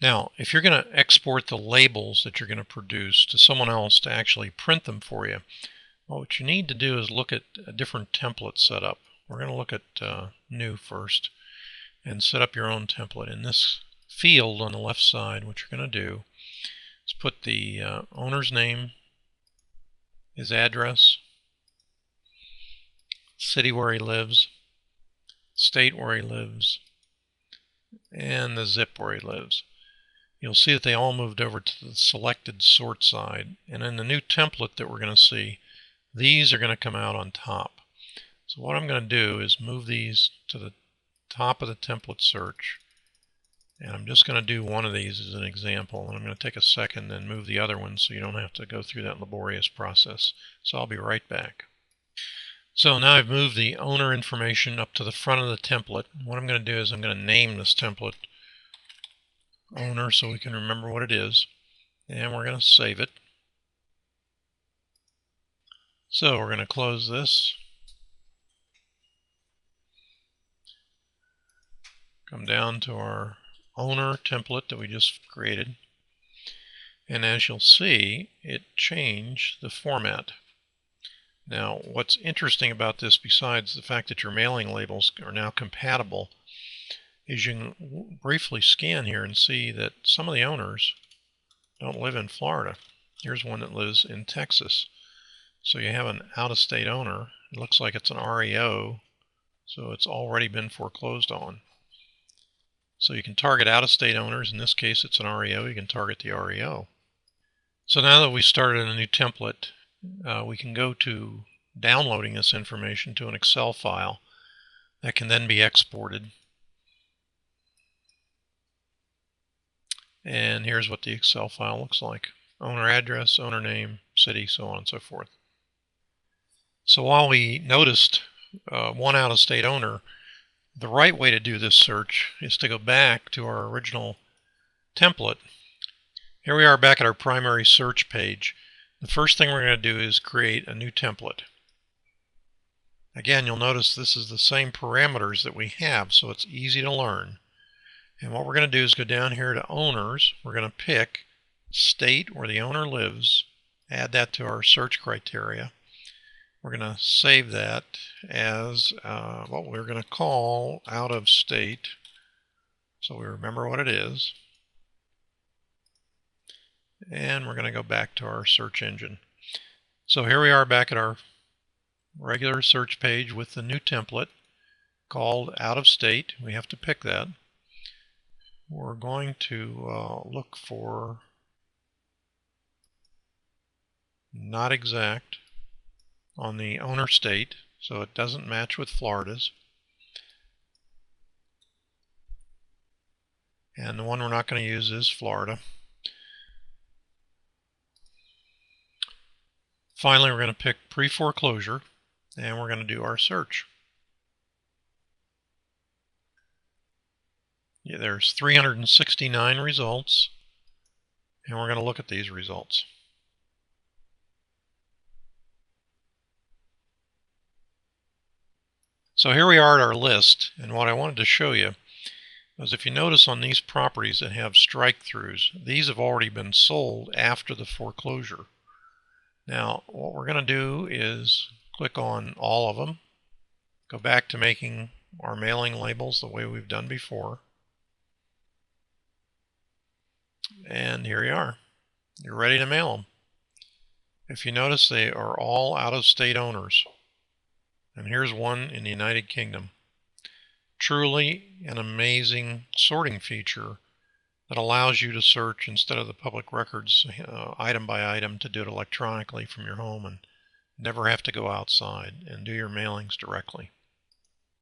Now, if you're going to export the labels that you're going to produce to someone else to actually print them for you, well, what you need to do is look at a different template setup. We're going to look at New first and set up your own template. In this field on the left side, what you're going to do is put the owner's name, his address, city where he lives, state where he lives, and the zip where he lives. You'll see that they all moved over to the selected sort side. And in the new template that we're going to see, these are going to come out on top. So what I'm going to do is move these to the top of the template search. And I'm just going to do one of these as an example. And I'm going to take a second and move the other one so you don't have to go through that laborious process. So I'll be right back. So now I've moved the owner information up to the front of the template. What I'm going to do is I'm going to name this template owner so we can remember what it is, and we're going to save it. So we're going to close this, come down to our owner template that we just created, and as you'll see, it changed the format. Now, what's interesting about this, besides the fact that your mailing labels are now compatible, is you can briefly scan here and see that some of the owners don't live in Florida. Here's one that lives in Texas. So you have an out-of-state owner. It looks like it's an REO, so it's already been foreclosed on. So you can target out-of-state owners. In this case, it's an REO. You can target the REO. So now that we started a new template, we can go to downloading this information to an Excel file that can then be exported. And here's what the Excel file looks like. Owner address, owner name, city, so on and so forth. So while we noticed one out-of-state owner, the right way to do this search is to go back to our original template. Here we are back at our primary search page. The first thing we're going to do is create a new template. Again, you'll notice this is the same parameters that we have, so it's easy to learn. And what we're going to do is go down here to owners. We're going to pick state where the owner lives, add that to our search criteria. We're going to save that as what we're going to call out of state, so we remember what it is. And we're going to go back to our search engine. So here we are back at our regular search page with the new template called out of state. We have to pick that. We're going to look for not exact on the owner state, so it doesn't match with Florida's. And the one we're not going to use is Florida. Finally, we're going to pick pre-foreclosure, and we're going to do our search. Yeah, there's 369 results, and we're going to look at these results. So here we are at our list, and what I wanted to show you was, if you notice on these properties that have strike-throughs, these have already been sold after the foreclosure. Now, what we're going to do is click on all of them, go back to making our mailing labels the way we've done before, and here you are. You're ready to mail them. If you notice, they are all out-of-state owners. And here's one in the United Kingdom. Truly an amazing sorting feature that allows you to search instead of the public records item by item, to do it electronically from your home and never have to go outside and do your mailings directly.